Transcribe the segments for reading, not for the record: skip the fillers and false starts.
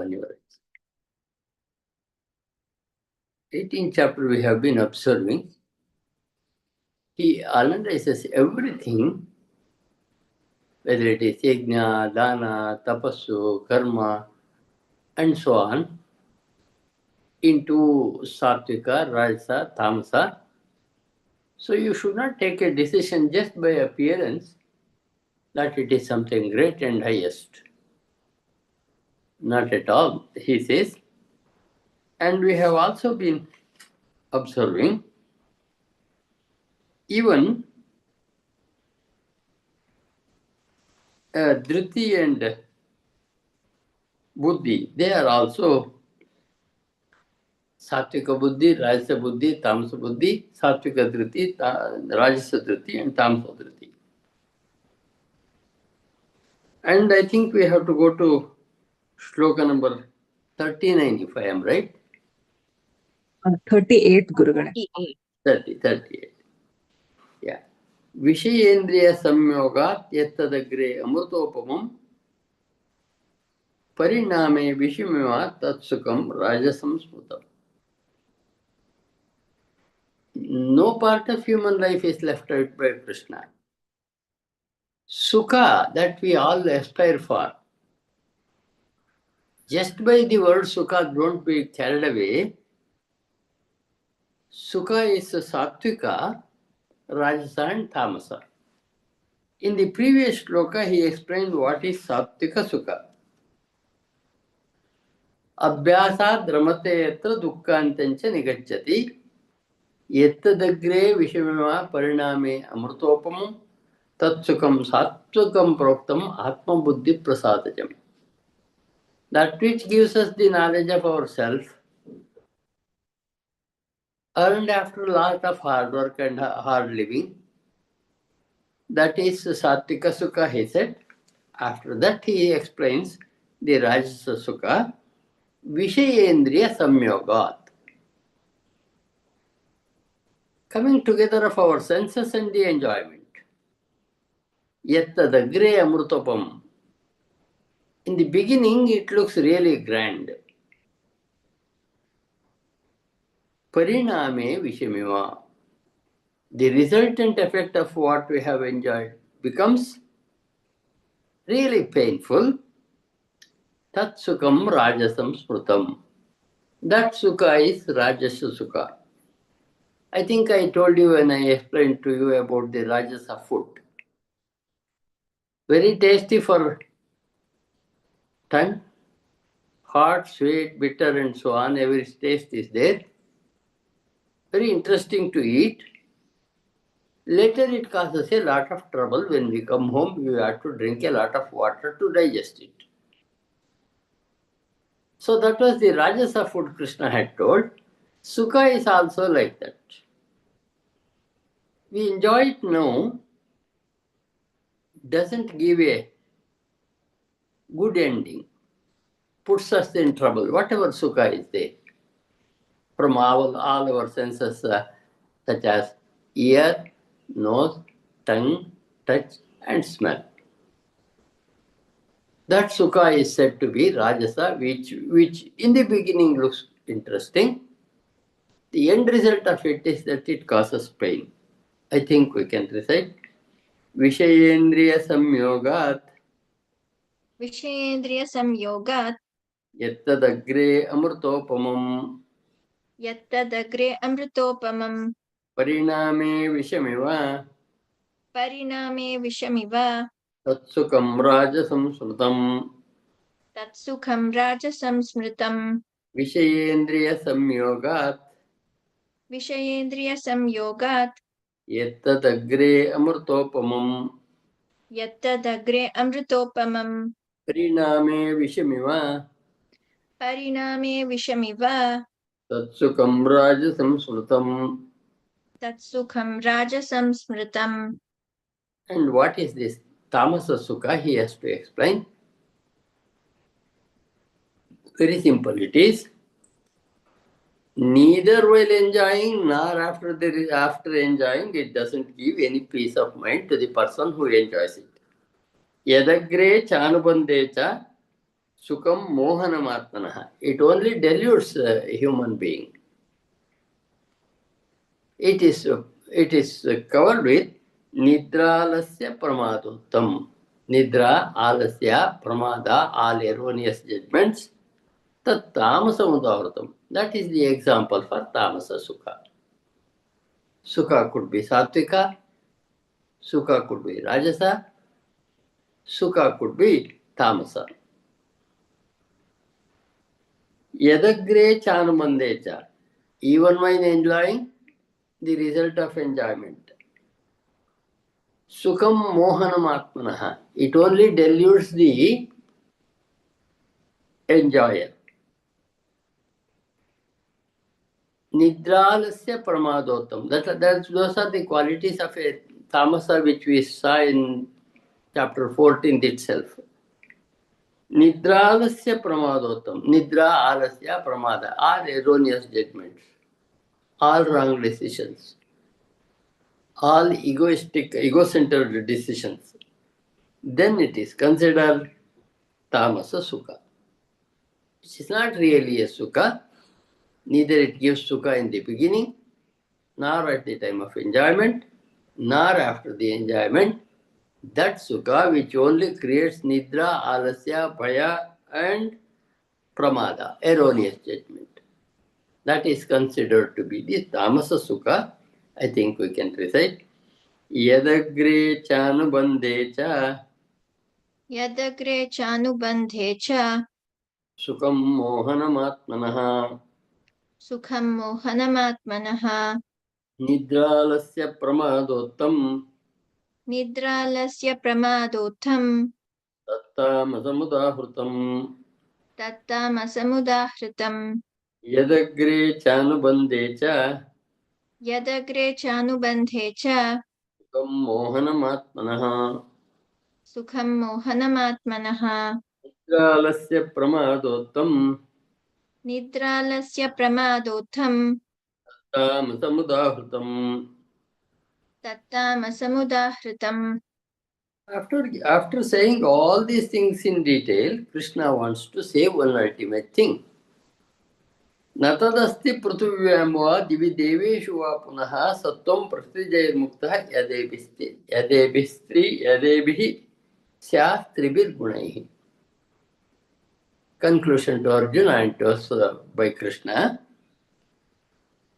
open your eyes. 18th chapter we have been observing. He analyzes everything, whether it is yajna, dana, tapassu, karma, and so on, into sattvika, rajasa, tamasa. So you should not take a decision just by appearance that it is something great and highest. Not at all, he says. And we have also been observing even Dhriti and Buddhi, they are also Sattvika Buddhi, Rajasa Buddhi, Tamasa Buddhi, Sattvika Dhriti, Rajasa Dhriti, and Tamasa Dhriti. And I think we have to go to shloka number 39, if I am right. 38, Gurugana. 38. Yeah. Vishayendriya samyogat yattadagre amrutopamam pariname vishimiva tatsukam rajasam smutam. No part of human life is left out by Krishna. Sukha that we all aspire for. Just by the word Sukha, don't be carried away. Sukha is Sattvika, Rajasa and Tamasa. In the previous shloka, he explained what is Sattvika Sukha. Abhyasa dramate yatra dukkhantancha nigacchati yattadagre vishimima pariname amrutopamam tatsukam sattvakam proktam atma buddhi prasadajam. That which gives us the knowledge of ourselves, earned after a lot of hard work and hard living. That is Sattvika Sukha, he said. After that, he explains the Rajasa Sukha, Vishayendriya Samyogat. Coming together of our senses and the enjoyment. Yattadagre amrutopam. In the beginning, it looks really grand. Pariname Vishamiva. The resultant effect of what we have enjoyed becomes really painful. Tat Sukham Rajasam Smrutam. That Sukha is Rajasa Sukha. I think I told you when I explained to you about the Rajasa food. Very tasty for tongue, hot, sweet, bitter, and so on. Every taste is there. Very interesting to eat. Later it causes a lot of trouble. When we come home, we have to drink a lot of water to digest it. So that was the Rajasa food Krishna had told. Sukha is also like that. We enjoy it now, doesn't give a good ending, puts us in trouble, whatever Sukha is there. From all our senses, such as ear, nose, tongue, touch, and smell. That Sukha is said to be Rajasa, which in the beginning looks interesting. The end result of it is that it causes pain. I think we can recite. Vishayendriya samyogat. Vishayendriya samyogat. Yattadagre amrutopamam. Yattadagre amrutopamam. Pariname vishamiva. Pariname vishamiva. Tatsukam rajasam smrutam. Tatsukham rajasam smritam. Vishayendriya samyogat. Vishayendriya samyogat. Yattadagre amrutopamam. Yattadagre amrutopamam. Pariname vishamiva. Pariname vishamiva. Tatsukam rajasam smrutam. Tatsukham rajasam smritam. And what is this Tamasa Sukha? He has to explain. Very simple it is. Neither while enjoying nor after enjoying, it doesn't give any peace of mind to the person who enjoys it. Yadagre chanubandecha Sukham mohanam atmanaha. It only deludes a human being. It is covered with nidralasya pramadottam. Nidra, alasya, pramada, all erroneous judgments. Tat tamasa udavratam. That is the example for tamasa sukha. Sukha could be sattvika, sukha could be rajasa, sukha could be tamasa. Yadagre chanumandecha. Even when enjoying the result of enjoyment. Sukham mohanam atmanaha. It only deludes the enjoyer. Nidralasya pramadotam. Those are the qualities of a tamasa which we saw in chapter 14 itself. Nidralasya pramadotam. Nidra, alasya, pramada. All erroneous judgments. All wrong decisions. All ego-centered decisions. Then it is considered tamasa sukha. It is not really a sukha. Neither it gives sukha in the beginning, nor at the time of enjoyment, nor after the enjoyment. That sukha which only creates nidra, alasya, bhaya and pramada, erroneous judgment. That is considered to be the tamasa sukha. I think we can recite. Yadagre chanubandhe cha Yadagre chanubandhe cha sukham mohanamatmanaha sukham mohanamatmanaha nidralasya pramadottam nidralasya pramadotham tattamasa tattamasamudahritam Yadagre chanubandhe cha yadagre chanubandhe cha sukham mohanamatmanaha sukham mohanamatmanaha nidralasya pramadottam nidralasya pramadotham tamsamudahrutam. tattamasamudahritam. After saying all these things in detail, Krishna wants to say one ultimate thing. Natadasti pruthuvyam va divi deveshu va punaha sattvam praktijayirmuktah yadebhihi syat tribir gunaihi. Conclusion to Arjuna and to us by Krishna.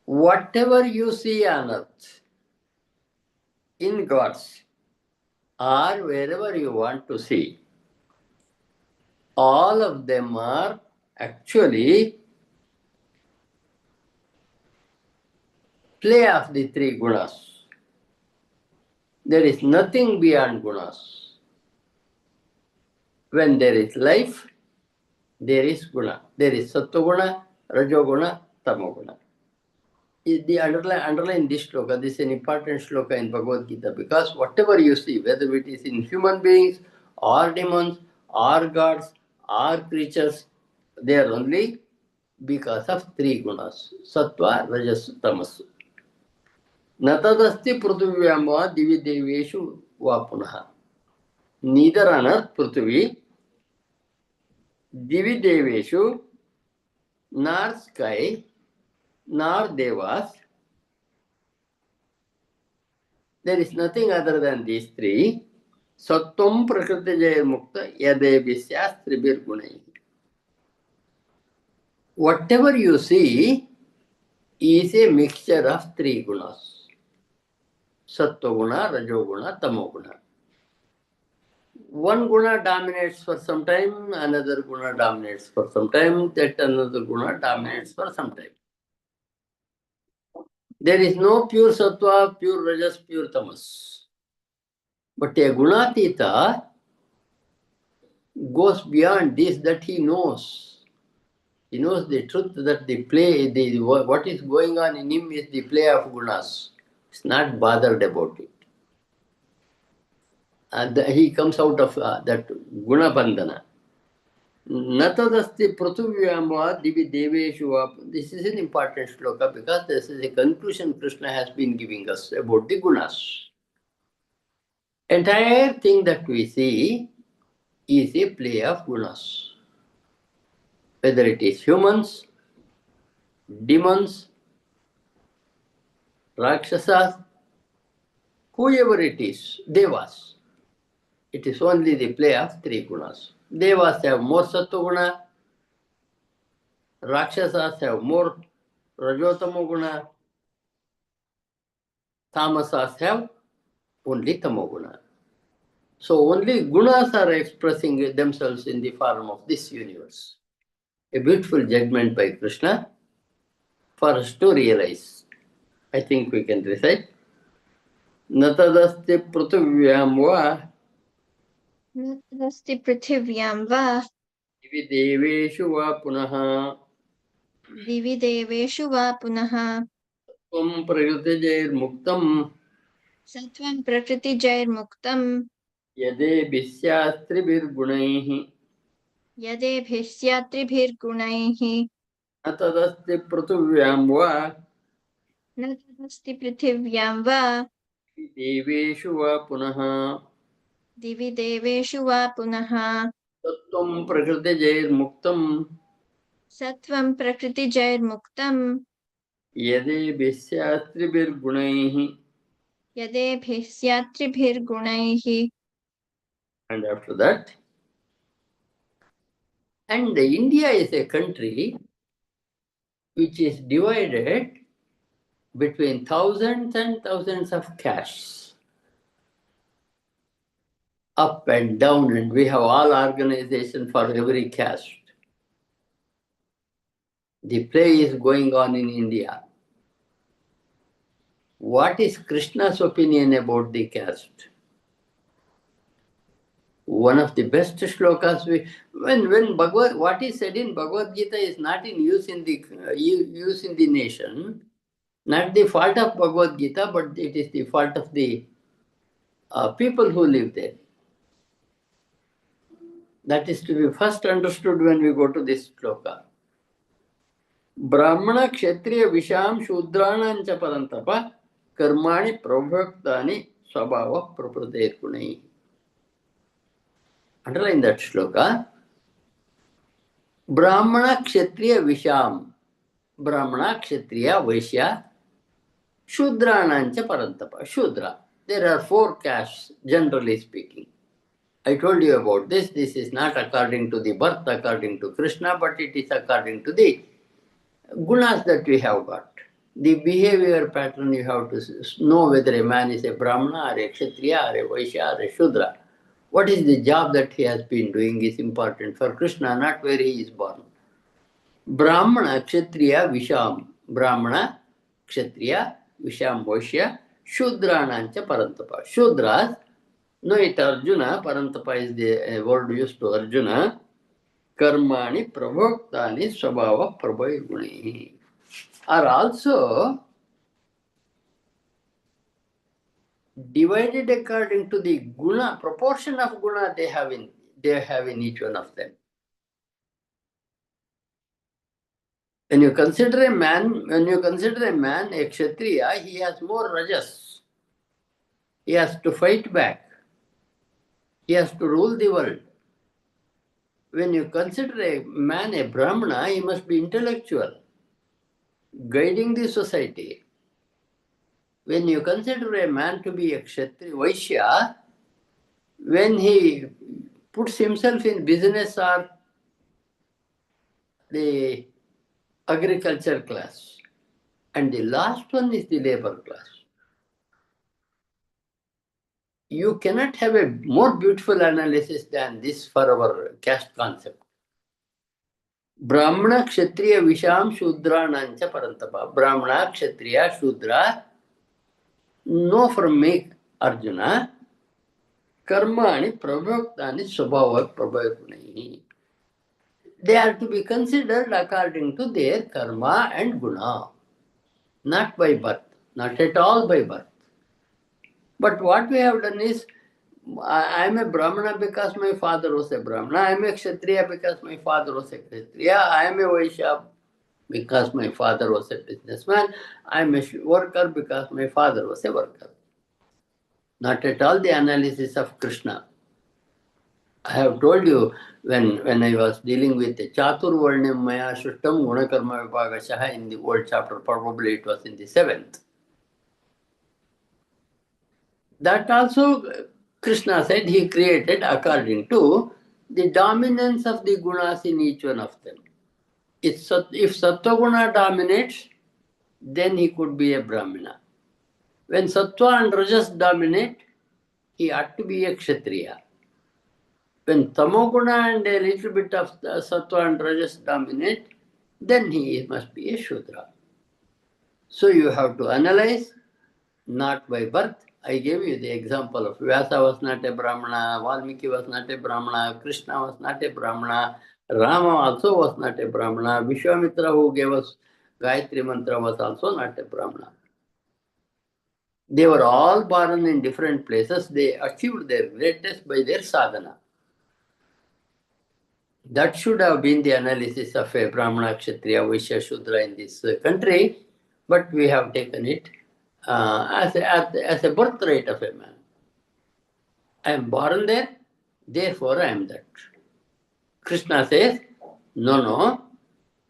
Whatever you see on earth, in gods, or wherever you want to see, all of them are actually play of the three gunas. There is nothing beyond gunas. When there is life, there is guna. There is sattva-guna, rajoguna, tamoguna. The underline this shloka. This is an important shloka in Bhagavad Gita because whatever you see, whether it is in human beings or demons or gods or creatures, they are only because of three gunas: sattva, rajas, tamas. Natadasti pruthuvyam va divi deveshu va punaha. Neither on earth, Prithvi, divi deveshu, nor sky, nor devas. There is nothing other than these three. Sattvam prakriti jaya mukta yadebhisyas tribir gunai. Whatever you see is a mixture of three gunas. Sattva guna, rajoguna, tamoguna. One guna dominates for some time, another guna dominates for some time, that another guna dominates for some time. There is no pure sattva, pure rajas, pure tamas. But a gunatita goes beyond this, that he knows. He knows the truth that what is going on in him is the play of gunas. He's not bothered about it. And he comes out of that guna bandhana. Natadasti pruthuvyam divi deveshu. This is an important shloka because this is a conclusion Krishna has been giving us about the gunas. Entire thing that we see is a play of gunas. whether it is humans, demons, Rakshasas, whoever it is, Devas. It is only the play of three gunas. Devas have more Sattva guna, Rakshasas have more Rajotama guna, Tamasas have only Tamoguna. So only gunas are expressing themselves in the form of this universe. A beautiful judgment by Krishna for us to realize. I think we can recite. Natadasti pruthivyam va न तदस्ति पृथिव्यां वा divi deveshu va punaha दिवि देवेषु वा पुनः tvam pragyutajairmuktam सत्त्वं प्रकृतिजैर्मुक्तं yade bisyastribhirgunaihi यदेभिः स्यात्रिभिर्गुणैः natadasti pruthivyam va न तदस्ति पृथिव्यां वा divi deveshu va punaha दिवि देवेषु वा पुनः तत्त्वं प्रकृतिजैर्मुक्तं सत्त्वं प्रकृतिजैर्मुक्तं यदेभिस्यास्त्रिभिर्गुणैः. यदेभिः स्यात्रिभिर्गुणैः And after that, and India is a country which is divided between thousands and thousands of castes, up and down, and we have all organization for every caste. The play is going on in India. What is Krishna's opinion about the caste? One of the best shlokas when Bhagavad, what is said in Bhagavad Gita is not in use in the use in the nation, not the fault of Bhagavad Gita, but it is the fault of the people who live there. That is to be first understood when we go to this shloka. Brahmana kshatriya visham shudranam cha parantapa karmani prabhaktani swabhava prapratir kunai. Underline that shloka. Brahmana kshatriya visham. Brahmana kshatriya vaishya shudranam cha parantapa. Shudra. There are four castes, generally speaking. I told you about this. This is not according to the birth, according to Krishna, but it is according to the gunas that we have got. The behavior pattern you have to know whether a man is a Brahmana or a Kshatriya or a Vaishya or a Shudra. What is the job that he has been doing is important for Krishna, not where he is born. Brahmana, Kshatriya, Visham. Brahmana, Kshatriya, Visham, Vaishya, Shudranancha Parantapa. Shudras, know it Arjuna, Parantapa is the word used to Arjuna. Karmani prabhoktani swabhava prabhayaguni are also divided according to the guna, proportion of guna they have in each one of them. When you consider a man, a Kshatriya, he has more rajas. He has to fight back. He has to rule the world. When you consider a man a Brahmana, he must be intellectual, guiding the society. When you consider a man to be a Kshatriya, Vaishya, when he puts himself in business or the agriculture class, and the last one is the labor class. You cannot have a more beautiful analysis than this for our caste concept. Brahmana, Kshatriya, Visham, Shudra, Nancha, Parantapa. Brahmana, Kshatriya, Shudra, know from me, Arjuna, Karmani, Prabhaktani, Swabhava, Prabhakunai. They are to be considered according to their karma and guna, not by birth, not at all by birth. But what we have done is, I am a Brahmana because my father was a Brahmana. I am a Kshatriya because my father was a Kshatriya. I am a Vaishya because my father was a businessman. I am a worker because my father was a worker. Not at all the analysis of Krishna. I have told you when I was dealing with the Chatur Varnam Maya Shustam Gunakarma Vipagashah in the old chapter, probably it was in the seventh. That also Krishna said he created according to the dominance of the gunas in each one of them. If Sattva Guna dominates, then he could be a Brahmana. When Sattva and Rajas dominate, he ought to be a Kshatriya. When Tamoguna and a little bit of Sattva and Rajas dominate, then he must be a Shudra. So you have to analyze, not by birth. I gave you the example of Vyasa was not a Brahmana, Valmiki was not a Brahmana, Krishna was not a Brahmana, Rama also was not a Brahmana, Vishwamitra who gave us Gayatri Mantra was also not a Brahmana. They were all born in different places. They achieved their greatness by their sadhana. That should have been the analysis of a Brahmana, Kshatriya, Vaishya, Shudra in this country, but we have taken it as a birthright of a man. I am born there, therefore I am that. Krishna says, no,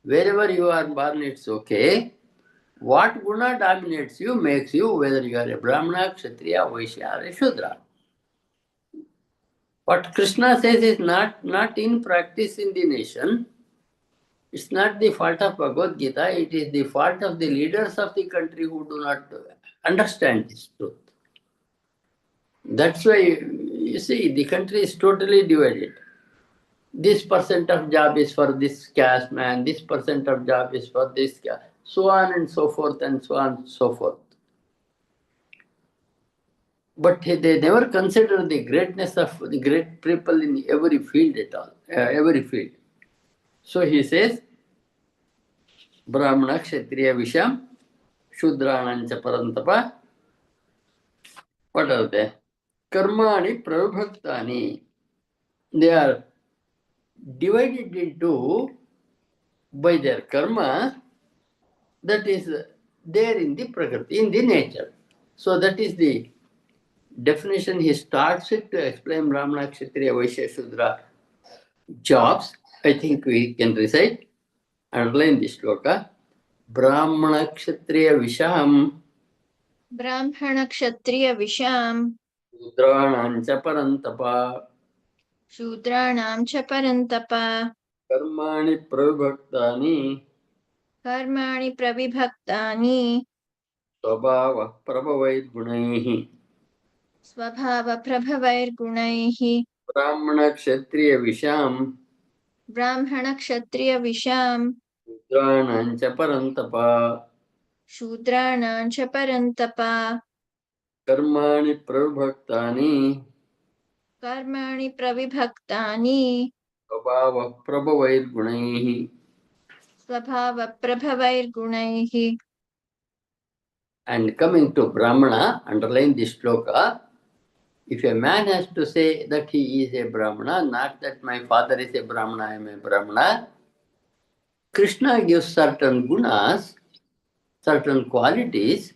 wherever you are born, it's okay. What guna dominates you makes you whether you are a Brahmana, Kshatriya, Vaishya, or a Shudra. What Krishna says is not in practice in the nation. It's not the fault of Bhagavad Gita, it is the fault of the leaders of the country who do not understand this truth. That's why, you see, the country is totally divided. This percent of job is for this caste man, this percent of job is for this caste, so on and so forth and so on and so forth. But they never consider the greatness of the great people in every field at all, every field. So he says, Brahmana, Kshatriya, Visham, Shudranancha Parantapa. What are they? Karmani Prabhaktani. They are divided into by their karma that is there in the Prakriti, in the nature. So that is the definition. He starts it to explain Brahmana, Kshatriya, Vaishya, Shudra jobs. I think we can recite, underline this shloka. Brahmana, Kshatriya, Visham, Brahmana Kshatriya Visham Shudranancha Parantapa, Shudranam cha Parantapa Karmani Prabhaktani, Karmani Pravibhaktani Swabhava Prabhavaid Gunaihi. Swabhava Prabhavair Gunaihi Brahmana, Kshatriya, Visham, Brahmana Kshatriya Visham Shudranancha Parantapa, Shudranam cha Parantapa Karmani Prabhaktani, Karmani Pravibhaktani Swabhava Prabhavaid Gunaihi. Swabhava Prabhavair Gunaihi. And coming to Brahmana, underline this shloka. If a man has to say that he is a Brahmana, not that my father is a Brahmana, I am a Brahmana, Krishna gives certain gunas, certain qualities.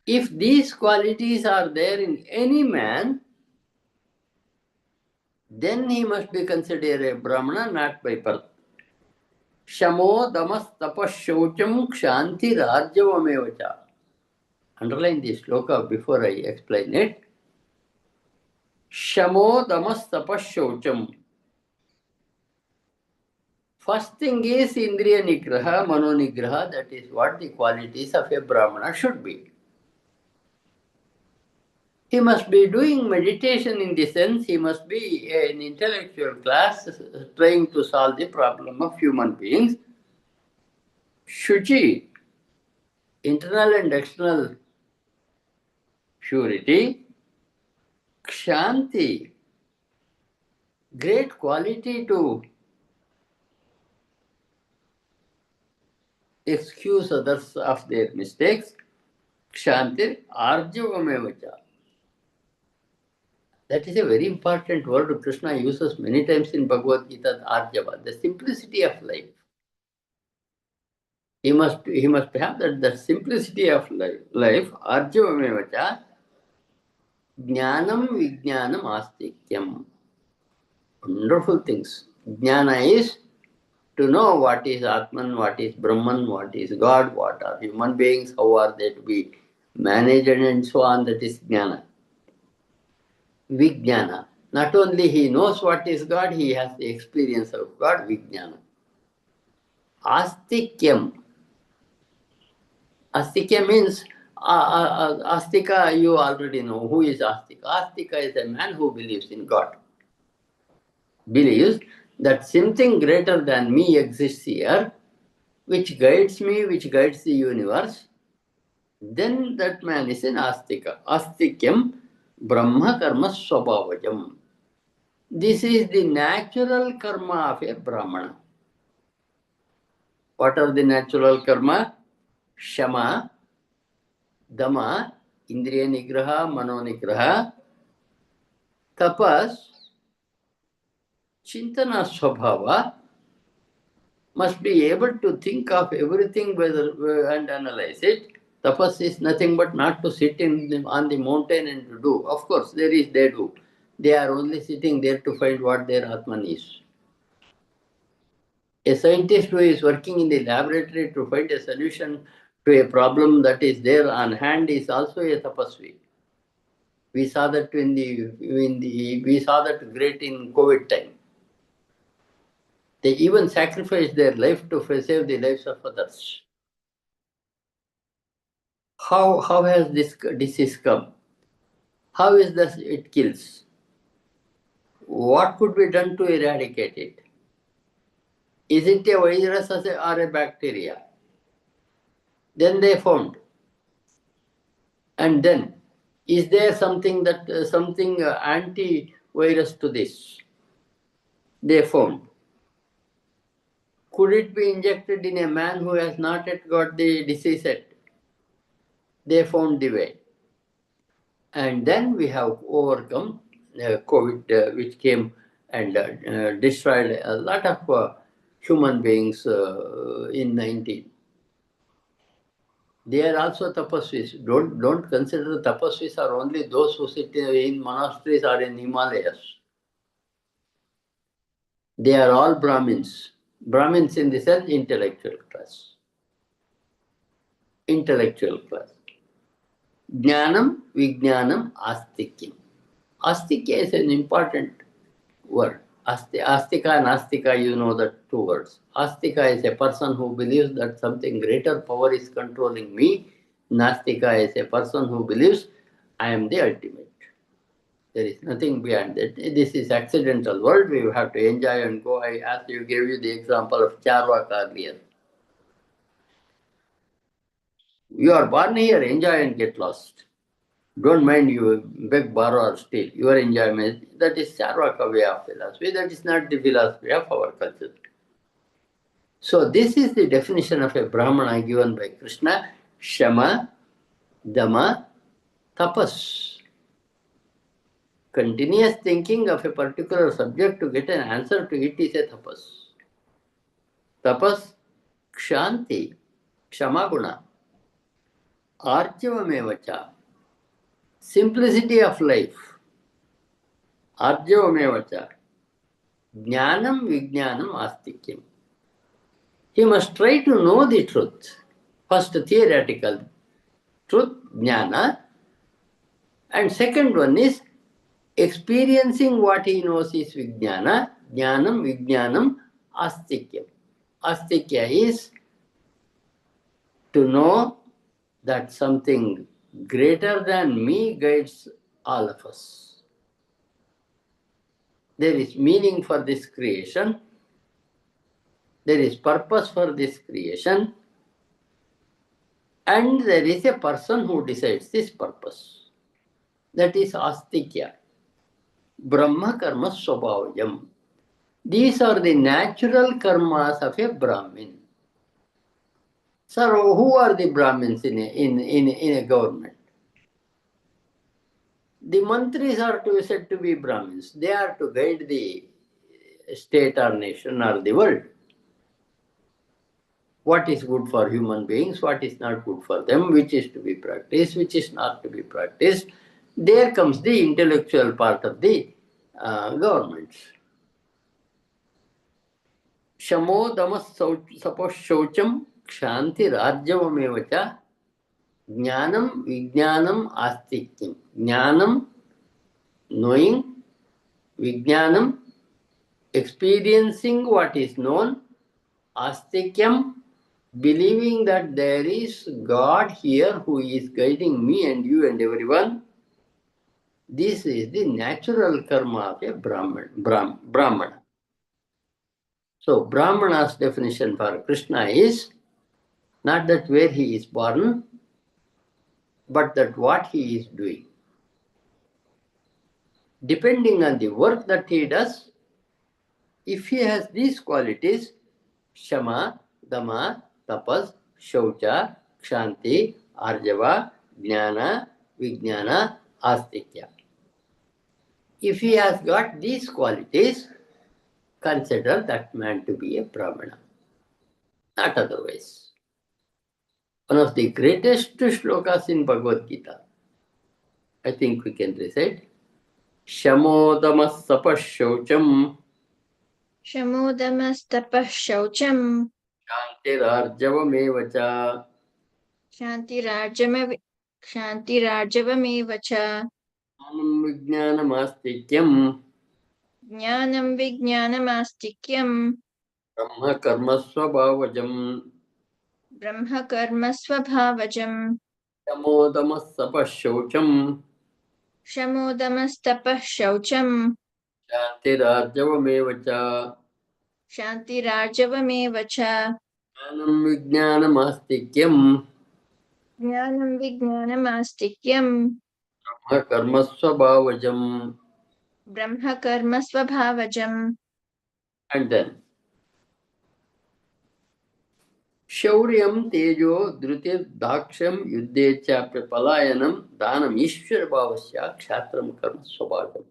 If these qualities are there in any man, then he must be considered a Brahmana, not by birth. Shamo damas tapas shaucham kshanti rajyavamevacha. Underline this shloka before I explain it. Shamo damas tapas shaucham. First thing is Indriya Nigraha, Mano Nigraha, that is what the qualities of a Brahmana should be. He must be doing meditation in the sense he must be an intellectual class trying to solve the problem of human beings. Shuchi, internal and external purity. Kshanti, great quality to excuse others of their mistakes. Kshantir arjavamevacha. That is a very important word Krishna uses many times in Bhagavad Gita, arjava, the simplicity of life. He must have that simplicity of life, arjavamevacha, jnanam vijnanam astikyam. Wonderful things. Jnana is to know what is Atman, what is Brahman, what is God, what are human beings, how are they to be managed, and so on. That is Jnana. Vijnana. Not only he knows what is God, he has the experience of God, Vijnana. Astikyam. Astika means, Astika, you already know who is Astika. Astika is a man who believes in God. Believes that something greater than me exists here, which guides me, which guides the universe. Then that man is an Astika. Astikyam Brahma Karma Swabhavajam. This is the natural karma of a Brahmana. What are the natural karma? Shama, Dama, Indriya Nigraha, Mano Nigraha, Tapas, Chintana Swabhava, must be able to think of everything and analyze it. Tapas is nothing but not to sit on the mountain and to do. Of course, they do. They are only sitting there to find what their Atman is. A scientist who is working in the laboratory to find a solution to a problem that is there on hand is also a tapasvi. We saw that we saw that great in COVID time. They even sacrificed their life to save the lives of others. How has this disease come? How is this it kills? What could be done to eradicate it? Is it a virus or a bacteria? Then they found. And then, is there something antivirus to this? They found. Could it be injected in a man who has not yet got the disease yet? They found the way. And then we have overcome COVID, which came and destroyed a lot of human beings in 19. They are also tapasvis. Don't consider tapasvis are only those who sit in monasteries or in Himalayas. They are all Brahmins. Brahmins in the sense intellectual class. Intellectual class. Jnanam, Vijnanam, Astikyam. Astikya is an important word. Astika and Astika, you know the two words. Astika is a person who believes that something greater power is controlling me. Nastika is a person who believes I am the ultimate. There is nothing beyond that. This is accidental world. We have to enjoy and go. I asked you, gave you the example of Charvaka earlier. You are born here, enjoy and get lost. Don't mind you beg, borrow or steal. Your enjoyment, that is Charvaka way of philosophy. That is not the philosophy of our culture. So this is the definition of a Brahmana given by Krishna. Shama, Dama, Tapas. Continuous thinking of a particular subject to get an answer to it is a tapas. Tapas, kshanti, kshamaguna, arjavamevacha, simplicity of life, arjavamevacha, jnanam vijnanam astikyam. He must try to know the truth. First, theoretical truth, jnana, and second one is experiencing what he knows is vijnana, jnanam, vijnanam, astikyam. Astikya is to know that something greater than me guides all of us. There is meaning for this creation. There is purpose for this creation. And there is a person who decides this purpose. That is Astikya. Brahma karma swabhavayam. These are the natural karmas of a Brahmin. Sir, who are the Brahmins in a government? The mantris are said to be Brahmins. They are to guide the state or nation or the world. What is good for human beings, what is not good for them, which is to be practiced, which is not to be practiced. There comes the intellectual part of the governments. Shamo damas saposhaucham kshanti rajyavamevacha jnanam vijnanam astikyam. Jnanam, knowing, vijnanam, experiencing what is known, astikyam, believing that there is God here who is guiding me and you and everyone. This is the natural karma of a Brahmana. So, Brahmana's definition for Krishna is not that where he is born, but that what he is doing. Depending on the work that he does, if he has these qualities, Shama, Dama, Tapas, Shaucha, Kshanti, Arjava, Jnana, Vijnana, Astikya. If he has got these qualities, consider that man to be a Brahmana, not otherwise. One of the greatest shlokas in Bhagavad Gita, I think we can recite. Shamodamas sapashaucham शमोदमस्तपः शौचम् Shantirarjavamevacha क्षान्तिरार्जव क्षान्तिरार्जवमेव च Jnanam Vijnanamastikyam ज्ञानं विज्ञानमास्तिक्यम् Brahma Karma Swabhavajam ब्रह्मकर्मस्वभावजम् Shamodamas sapashaucham शमोदमस्तपः शौचम् Shantirarjavamevacha क्षान्तिरार्जवमेव च Jnanam Vijnanamastikyam ज्ञानं विज्ञानमास्तिक्यम् Brahma Karma Swabhavajam. ब्रह्मकर्मस्वभावजम्. And then Shauryam Tejo Dhrutir Daksham Yuddhe Chapya Palayanam Dhanam Ishwar Bhavasya Kshatram Karma Swabhavajam.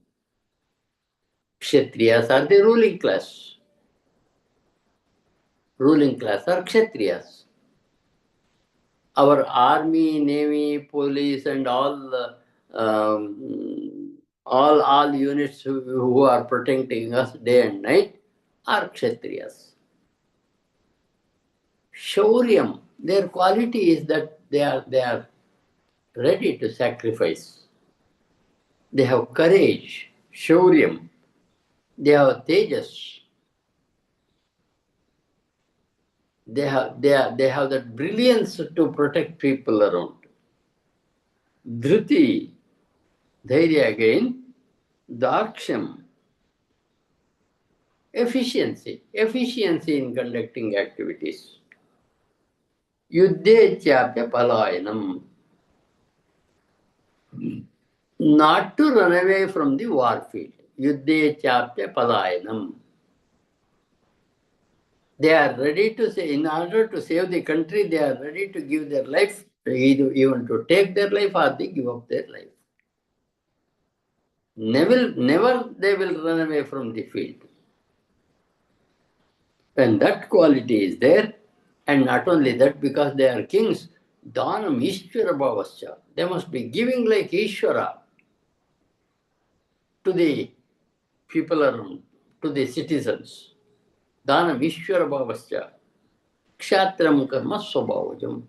Kshatriyas are the ruling class. Ruling class are Kshatriyas. Our army, navy, police, and all units who are protecting us day and night are Kshatriyas. Shauryam, their quality is that they are ready to sacrifice. They have courage, Shauryam. They have tejas. They have that brilliance to protect people around. Dhruti, dhairya again, daksham, efficiency in conducting activities. Yuddhe chapya palayanam, not to run away from the war field. Yuddhe chapya palayanam. They are ready to say, in order to save the country, they are ready to give their life, even to take their life or they give up their life. Never they will run away from the field. When that quality is there, and not only that, because they are kings, Dhanam Ishvara Bhavasya, they must be giving like Ishvara to the people around, to the citizens. Dhanam Ishvara Bhavasya, Kshatram Karma Swabhavajam.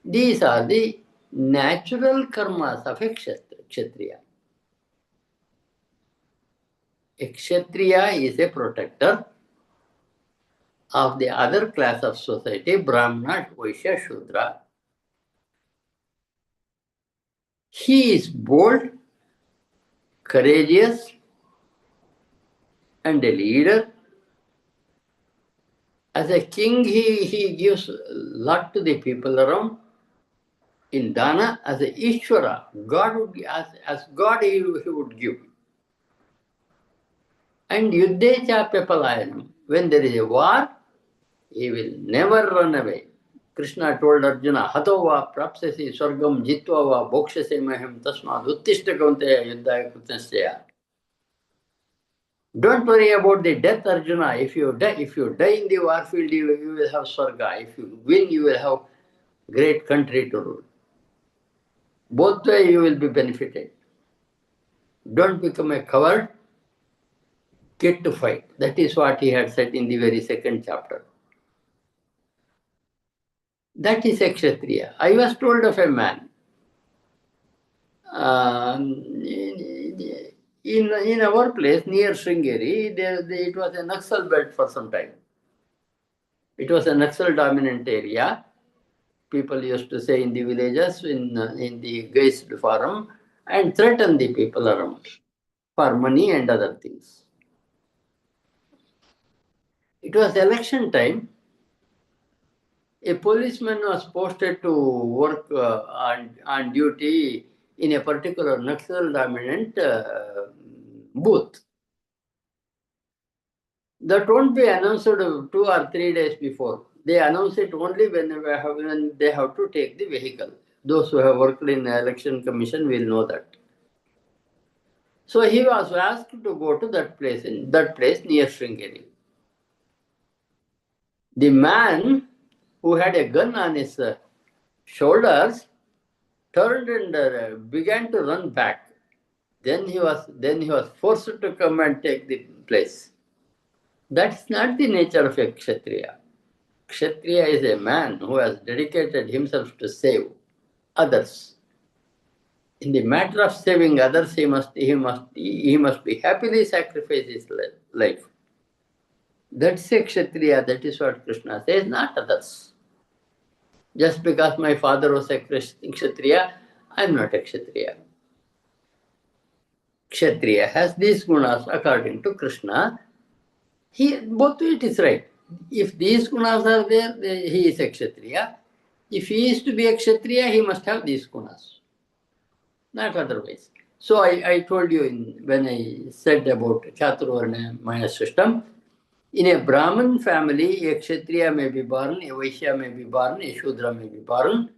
These are the natural karmas of a Kshatriya. A Kshatriya is a protector of the other class of society, Brahmana, Vaishya, Shudra. He is bold, courageous, and a leader. As a king, he gives a lot to the people around. In Dana, as a Ishvara, God would, as God he would give. And Yuddhe Chapya Palayanam, when there is a war, he will never run away. Krishna told Arjuna, Hato va prapsasi swargam jitva va bhokshase maham tasmad uttishta kaunteya yuddhaya kutnasya. Don't worry about the death, Arjuna. If you die in the war field, you will have swarga. If you win, you will have great country to rule. Both ways you will be benefited. Don't become a coward. kid to fight. That is what he had said in the very second chapter. That is a Kshatriya. I was told of a man. In our place near Sringeri, it was a Naxal belt for some time. It was a Naxal dominant area. People used to say in the villages, in the gaised forum, and threaten the people around for money and other things. It was election time. A policeman was posted to work on duty in a particular Naxal dominant booth. That won't be announced 2 or 3 days before. They announce it only when they have to take the vehicle. Those who have worked in the election commission will know that. So he was asked to go to that place near Sringeri. The man who had a gun on his shoulders turned and began to run back. Then he was forced to come and take the place. That's not the nature of a Kshatriya. Kshatriya is a man who has dedicated himself to save others. In the matter of saving others, he must be happily sacrifice his life. That's a Kshatriya. That is what Krishna says, not others. Just because my father was a Kshatriya, I am not a Kshatriya. Kshatriya has these gunas according to Krishna. Both it is right. If these gunas are there, he is a Kshatriya. If he is to be a Kshatriya, he must have these gunas, not otherwise. So I told you when I said about Chaturvarna Maya system, in a Brahmin family, a Kshatriya may be born, a Vaishya may be born, a Shudra may be born.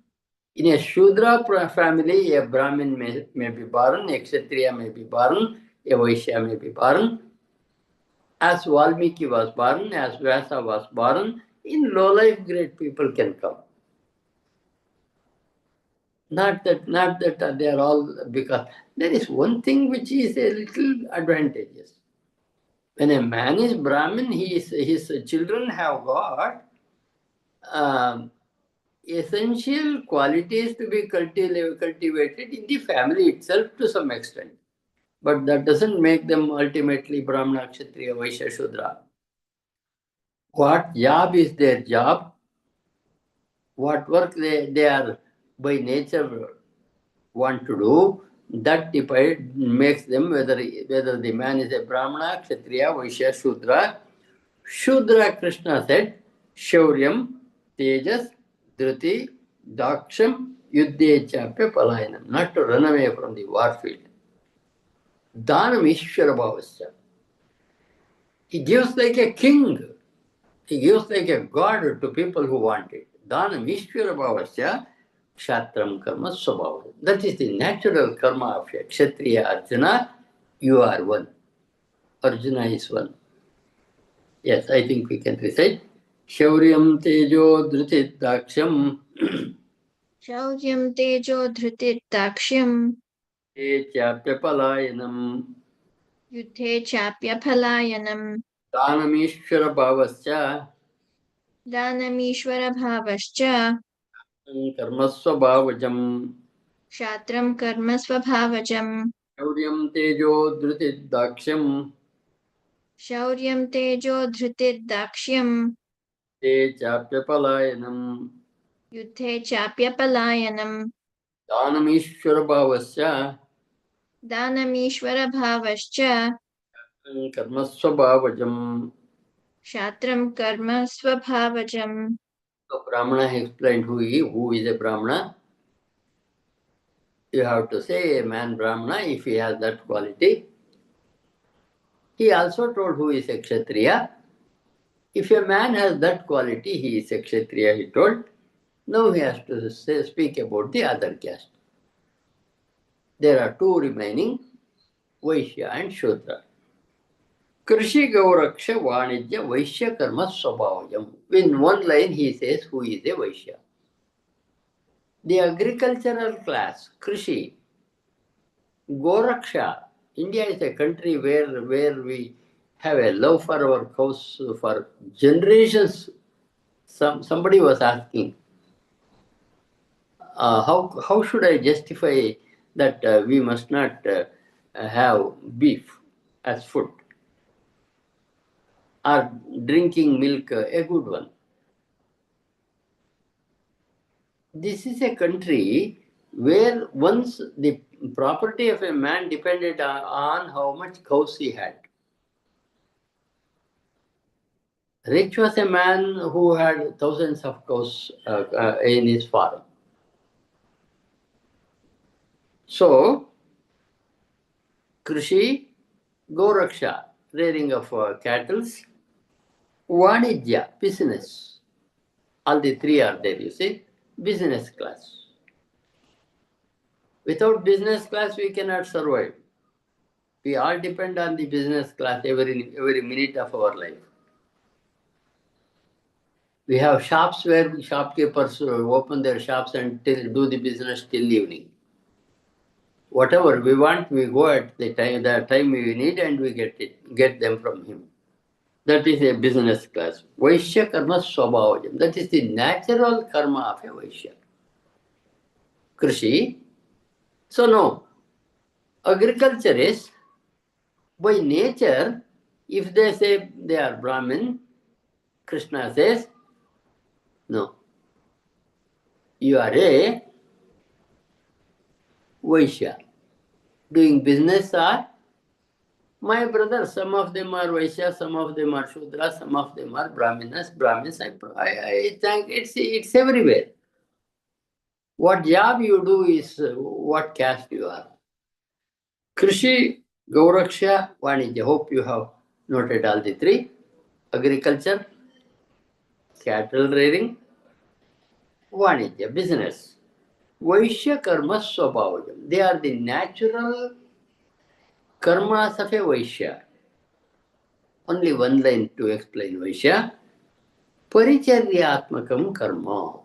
In a Shudra family, a Brahmin may be born, a Kshatriya may be born, a Vaishya may be born. As Valmiki was born, as Vyasa was born, in low life great people can come. Not that they are all, because there is one thing which is a little advantageous. When a man is Brahmin, his children have got essential qualities to be cultivated in the family itself to some extent. But that doesn't make them ultimately Brahmana, Kshatriya, Vaishya, Shudra. What job is their job? What work they are by nature want to do, that makes them whether the man is a Brahmana, Kshatriya, Vaishya, Shudra. Shudra, Krishna said, Shauryam, Tejas, Dhruti, Daksham, Yuddhe Chapya Palayanam, not to run away from the war field. Dhanam Ishvara Bhavasya. He gives like a king. He gives like a god to people who want it. Dhanam Ishvara Bhavasya, Kshatram Karma Swabhava. That is the natural karma of a Kshatriya Arjuna. You are one. Arjuna is one. Yes, I think we can recite. Shauryam Tejo Dhrutit Daksham. Shauryam tejo dhritit dakshyam. Te Chapya Palayanam. Yudhe chapya phalayanam. Dhanamishvara Bhavasya. Danamishvara bhavascha. Karma Swabhavajam. Kshatram karma svabhavajam. Shauryam Tejo Dhrutit Daksham. Shauryam tejo dhritit dakshyam. Te Chapya Palayanam. Yudhe chapya palayanam. Dhanamishvara Bhavasya. Danamishvara bhavascha. Karma Swabhavajam. Kshatram karma svabhavajam. So Brahmana explained who is a Brahmana. You have to say a man Brahmana if he has that quality. He also told who is a Kshatriya. If a man has that quality, he is a Kshatriya, he told. Now he has to speak about the other caste. There are two remaining, Vaishya and Shudra. Krishi Gauraksha Vanijya Vaishya Karma Swabhavajam. In one line he says who is a Vaishya. The agricultural class, Krishi, Goraksha. India is a country where we have a love for our cows for generations. Somebody was asking, how should I justify that we must not have beef as food or drinking milk a good one? This is a country where once the property of a man depended on how much cows he had. Rich was a man who had thousands of cows in his farm. So, Krishi, Goraksha, rearing of cattle, Vanidya, business. All the three are there, you see. Business class. Without business class, we cannot survive. We all depend on the business class every minute of our life. We have shops where shopkeepers open their shops and do the business till evening. Whatever we want, we go at the time we need, and we get them from him. That is a business class. Vaishya karma swabhavajam. That is the natural karma of a Vaishya. Krishi. So no, agriculture is by nature. If they say they are Brahmin, Krishna says, no, you are a Vaishya. Doing business are my brothers. Some of them are Vaishya, some of them are Shudra, some of them are Brahmins. I think it's everywhere. What job you do is what caste you are. Krishi, Gauraksha, Vanidya. Hope you have noted all the three. Agriculture, cattle rearing, Vanidya, business. Vaishya karma swabhavajam. They are the natural karmas of a Vaishya. Only one line to explain Vaishya. Paricharyatmakam karma.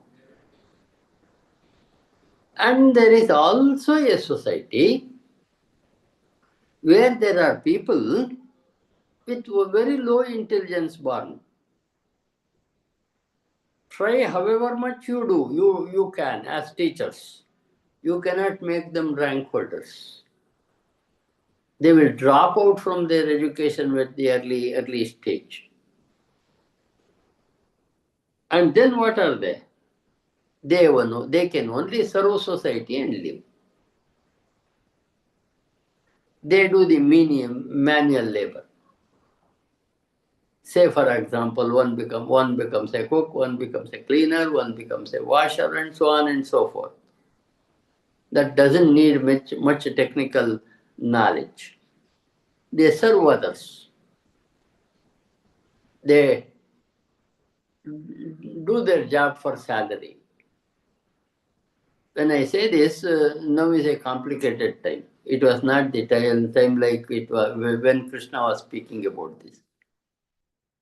And there is also a society where there are people with very low intelligence born. Try however much you do, you can as teachers. You cannot make them rank holders. They will drop out from their education at the early stage. And then what are they? They can only serve society and live. They do the manual labor. Say, for example, one becomes a cook, one becomes a cleaner, one becomes a washer, and so on and so forth. That doesn't need much technical knowledge. They serve others. They do their job for salary. When I say this, now is a complicated time. It was not the time like it was when Krishna was speaking about this.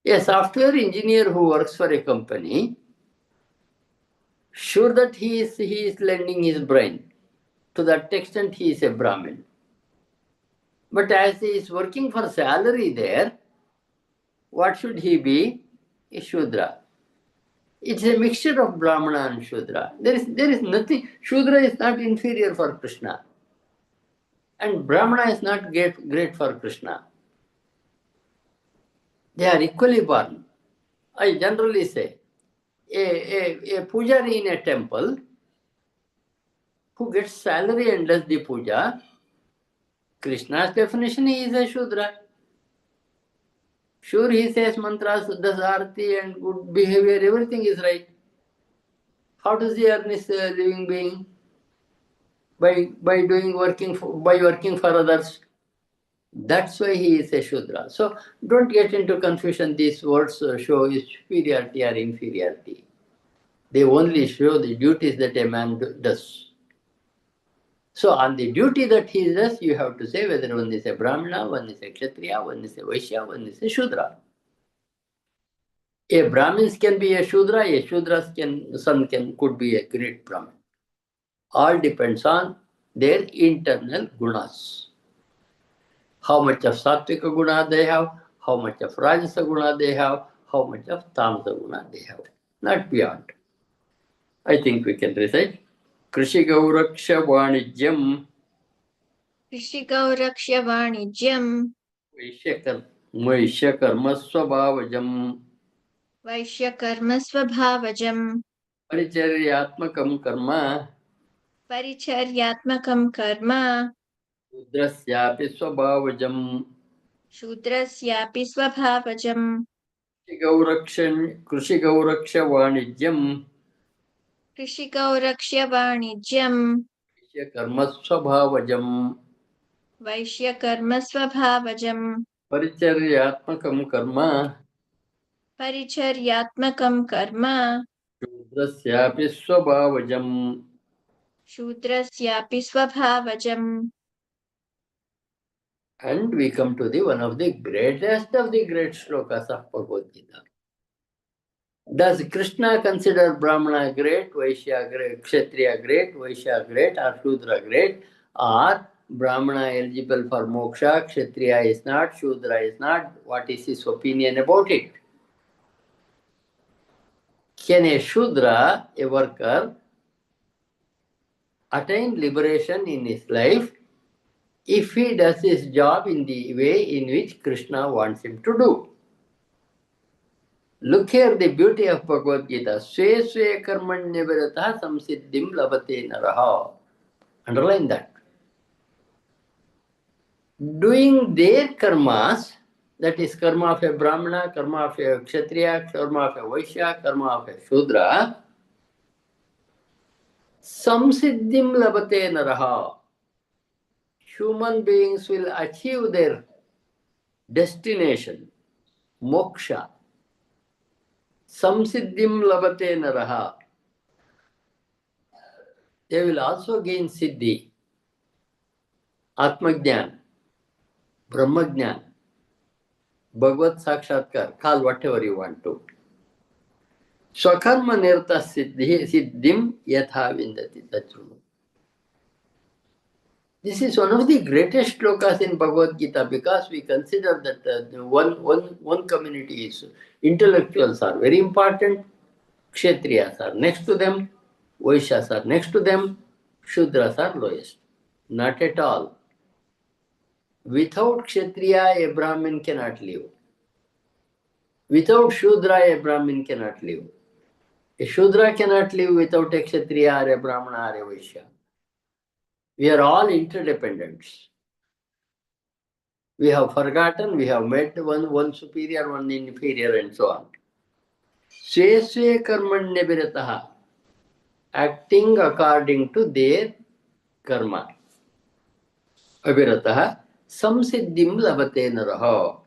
A software engineer who works for a company, sure that he is lending his brain. To that extent, he is a Brahmin. But as he is working for salary there, what should he be? A Shudra. It's a mixture of Brahmana and Shudra. There is nothing. Shudra is not inferior for Krishna. And Brahmana is not great for Krishna. They are equally born. I generally say, a pujari in a temple who gets salary and does the puja, Krishna's definition, he is a Shudra. Sure, he says mantras, does arti and good behavior, everything is right. How does he earn his living being? By working for others. That's why he is a Shudra. So don't get into confusion. These words show superiority or inferiority. They only show the duties that a man does. So on the duty that he does, you have to say whether one is a Brahmana, one is a Kshatriya, one is a Vaishya, one is a Shudra. A Brahmins can be a Shudra, a Shudra's son could be a great Brahmin. All depends on their internal gunas. How much of Sattvika guna they have, how much of Rajasa Guna they have, how much of Tamasa Guna they have. Not beyond. I think we can recite. Krishi Gauraksha Vanijyam कृषिकौ रक्ष्य वाणिज्यम् Vaishyakarma वैश्यकर्म स्वभावजम् Paricharyatmakam Karma परिचर्यात्मकं कर्म Udrasyapi Swabhavajam शूद्रस्यापि स्वभावजम् Krishi Gauraksha Vanijyam कृषिकौ रक्ष्य वाणिज्यम् Vaishyakarma Swabhavajam वैश्यकर्म स्वभावजम् Paricharyatmakam Karma परिचर्यात्मकं कर्म Udrasyapi Swabhavajam. शूद्रस्यापि स्वभावजम्. And we come to the one of the greatest of the great shlokas of Bhagavad Gita. Does Krishna consider Brahmana great, Vaishya great, Kshatriya great, Vaishya great, or Shudra great? Or Brahmana eligible for moksha, Kshatriya is not, Shudra is not? What is his opinion about it? Can a Shudra, a worker, attain liberation in his life if he does his job in the way in which Krishna wants him to do? Look here the beauty of Bhagavad Gita. Swe swe karmanya virata samsiddhim labate naraha. Underline that. Doing their karmas, that is karma of a Brahmana, karma of a Kshatriya, karma of a Vaishya, karma of a Shudra, samsiddhim labate naraha. Human beings will achieve their destination, moksha. Samsiddhim labate naraha. They will also gain siddhi, atmajnan, brahmajnan, Bhagavad Sakshatkar, call whatever you want to. Swakarma nirta siddhim yatha vindati tachunu. This is one of the greatest shlokas in Bhagavad Gita because we consider that one community is intellectuals are very important, Kshatriyas are next to them, Vaishyas are next to them, Shudras are lowest. Not at all. Without Kshatriya, a Brahmin cannot live. Without Shudra, a Brahmin cannot live. A Shudra cannot live without a Kshatriya or a Brahmana or a Vaishya. We are all interdependents. We have forgotten, we have met one superior, one inferior, and so on. Swe swe karmanya virataha, acting according to their karma. Avirataha, samsiddhim labate naraha.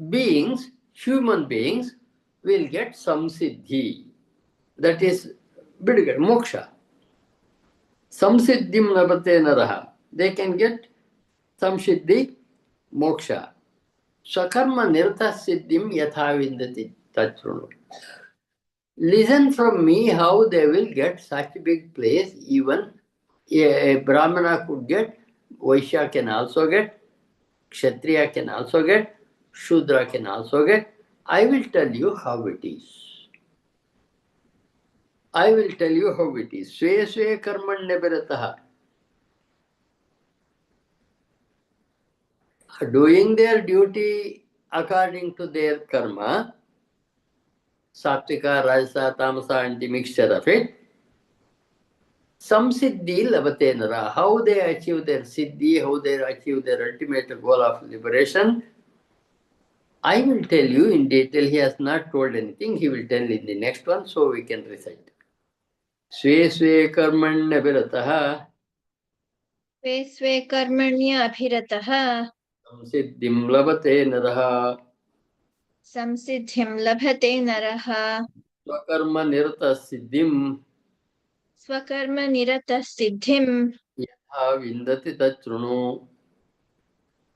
Beings, human beings, will get samsiddhi. That is, moksha. Samsiddhim labate naraha. They can get samsiddhi, moksha. Swakarma nirta siddhim yatha vindati tachrunu. Listen from me how they will get such a big place. Even a Brahmana could get, Vaishya can also get, Kshatriya can also get, Shudra can also get. I will tell you how it is. I will tell you how it is. Swe swe karmanya virataha. Doing their duty according to their karma, Sattvika, Rajasa, Tamasa, and the mixture of it, samsiddhi labate nara. How they achieve their siddhi, how they achieve their ultimate goal of liberation, I will tell you in detail. He has not told anything. He will tell in the next one, so we can recite. Swe swe karmanya virataha स्वे स्वे कर्मण्यभिरतः samsiddhim labate naraha संसिद्धिं लभते नरः swakarma nirta siddhim स्वकर्मनिरतः सिद्धिं yatha vindati tachrunu.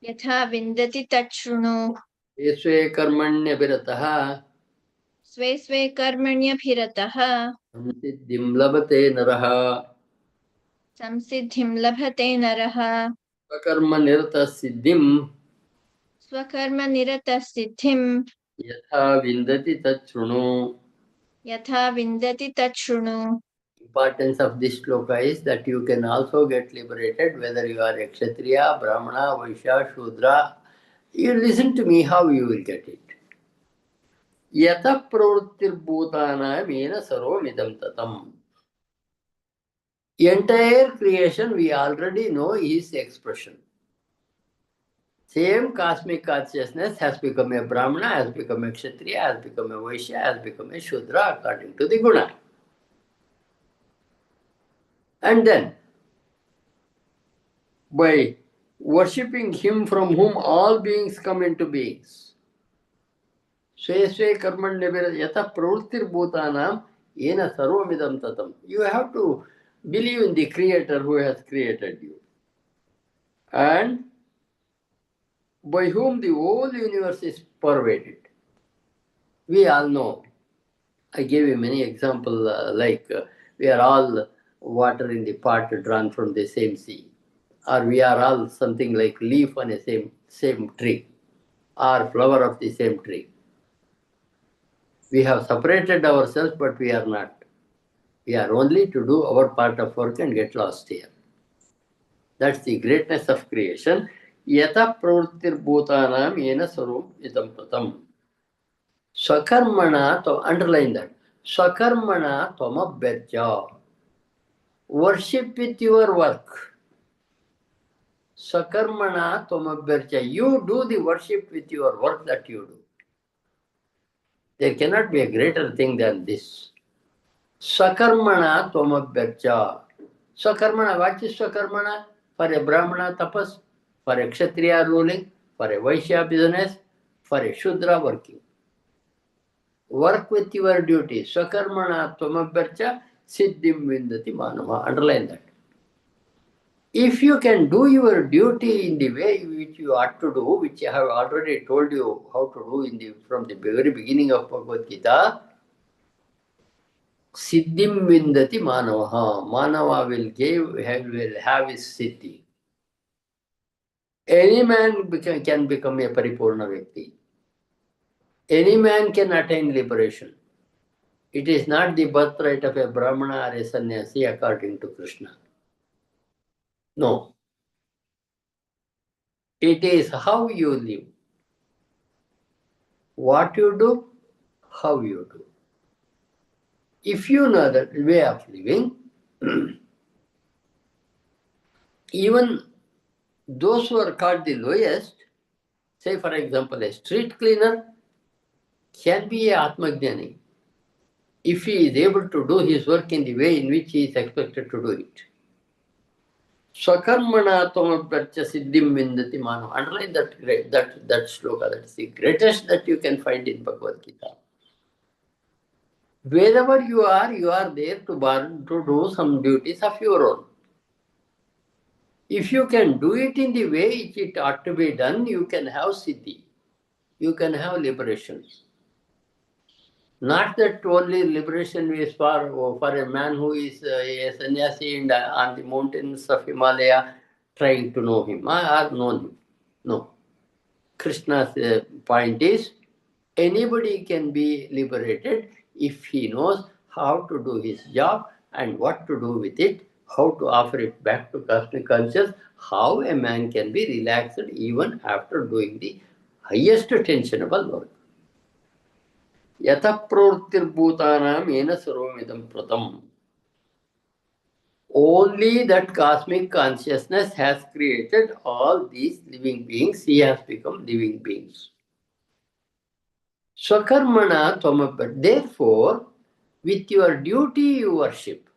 यथा विन्दति तच्छृणु. Swe swe karmanya virataha स्वे स्वे कर्मण्यभिरतः samsiddhim labate naraha संसिद्धिं लभते नरः swakarma nirta siddhim स्वकर्म निरतः सिद्धिं Yatha vindati tat shrunu. यथा विन्दति तच्छृणु. Importance of this shloka is that you can also get liberated whether you are a Kshatriya, Brahmana, Vaishya, Shudra. You listen to me how you will get it. Yata pravrittirbhutana mena sarvamidam tatam. Entire creation we already know is expression. Same cosmic consciousness has become a Brahmana, has become a Kshatriya, has become a Vaishya, has become a Shudra according to the guna. And then, by worshipping him from whom all beings come into beings, Swe Swe Karmanyabhira Yata Pravrittir Bhutanam Yena Sarvamidam Tatam. You have to believe in the Creator who has created you, and by whom the whole universe is pervaded. We all know. I gave you many examples we are all water in the pot drawn from the same sea, or we are all something like leaf on a same tree, or flower of the same tree. We have separated ourselves, but we are not. We are only to do our part of work and get lost here. That's the greatness of creation. Yata pravrittir bhutanam yena sarum idam pratam. Swakarmana, to underline that. Swakarmana tvamabhyarcha. Worship with your work. Swakarmana tvamabhyarcha. You do the worship with your work that you do. There cannot be a greater thing than this. Swakarmana tvamabhyarcha. Swakarmana, what is Swakarmana? For a Brahmana tapas, for a Kshatriya ruling, for a Vaishya business, for a Shudra working. Work with your duty. Swakarmana tvamabhyarcha siddhim vindati manava. Underline that. If you can do your duty in the way which you ought to do, which I have already told you how to do from the very beginning of Bhagavad Gita, siddhim vindati manava. Manava will have his siddhi. Any man can become a paripurna Vyakti. Any man can attain liberation. It is not the birthright of a Brahmana or a sannyasi according to Krishna. No. It is how you live. What you do, how you do. If you know that way of living, even those who are called the lowest, say for example a street cleaner, can be a Atmajnani if he is able to do his work in the way in which he is expected to do it. Swakarmana tvamabhyarcha siddhim vindati mano. Underline that shloka. That is the greatest that you can find in Bhagavad Gita. Wherever you are there to do some duties of your own. If you can do it in the way it ought to be done, you can have siddhi. You can have liberation. Not that only liberation is for a man who is a sannyasi on the mountains of Himalaya trying to know him or know him. No. Krishna's point is anybody can be liberated if he knows how to do his job and what to do with it, how to offer it back to cosmic consciousness, how a man can be relaxed even after doing the highest tensionable work. Yata pravrittirbhutanam yena sarvamidam pratam. Only that cosmic consciousness has created all these living beings. He has become living beings. Swakarmana tvamabhyarcha. Therefore, with your duty you worship.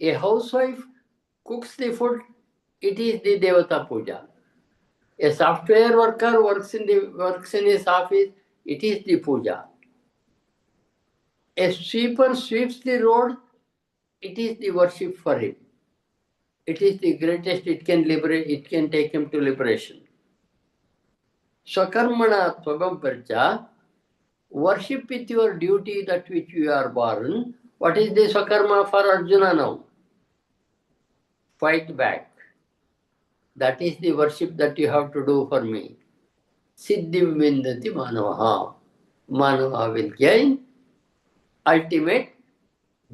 A housewife cooks the food, it is the Devata Puja. A software worker works in his office, it is the puja. A sweeper sweeps the road, it is the worship for him. It is the greatest, it can take him to liberation. Swakarmana tvamabhyarcha. Worship with your duty that which you are born. What is the swakarma for Arjuna now? Fight back. That is the worship that you have to do for me. Siddhim Vindati Manavaha. Manava will gain ultimate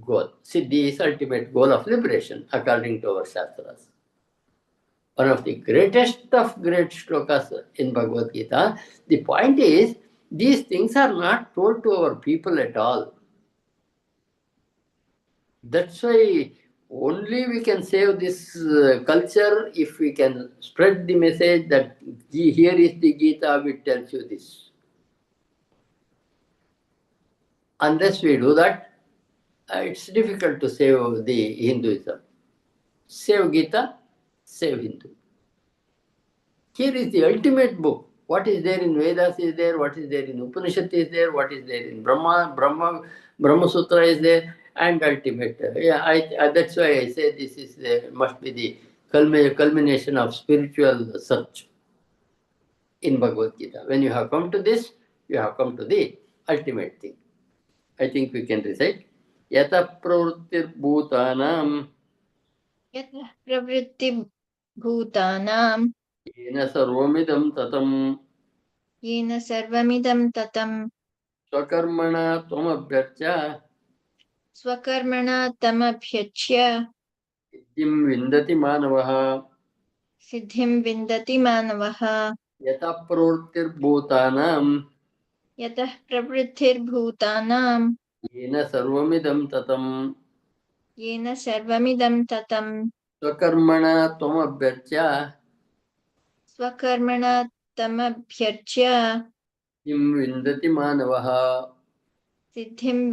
goal. Siddhi is ultimate goal of liberation according to our Shastras. One of the greatest of great shlokas in Bhagavad Gita. The point is, these things are not told to our people at all. That's why only we can save this culture if we can spread the message that here is the Gita which tells you this. Unless we do that, it's difficult to save the Hinduism. Save Gita, save Hindu. Here is the ultimate book. What is there in Vedas is there, what is there in Upanishad is there, what is there in Brahma Sutra is there, and ultimate. That's why I say this is must be the culmination of spiritual search in Bhagavad Gita. When you have come to this, you have come to the ultimate thing. I think we can recite. Yata pravrittir bhutanam यतः प्रवृत्तिभूतानां yena sarvamidam tatam येन सर्वमिदं ततं swakarmana tvamabhyarcha स्वकर्मणा तमभ्यच्य siddhim vindati manavaha सिद्धिं विन्दति मानवः yata pravrittir bhutanam यतः प्रवृत्तिर्भूतानां yena sarvamidam tatam येन सर्वमिदं ततं swakarmana tvamabhyarcha स्वकर्मणा तमभ्यर्च्य siddhim vindati manavaha सिद्धिं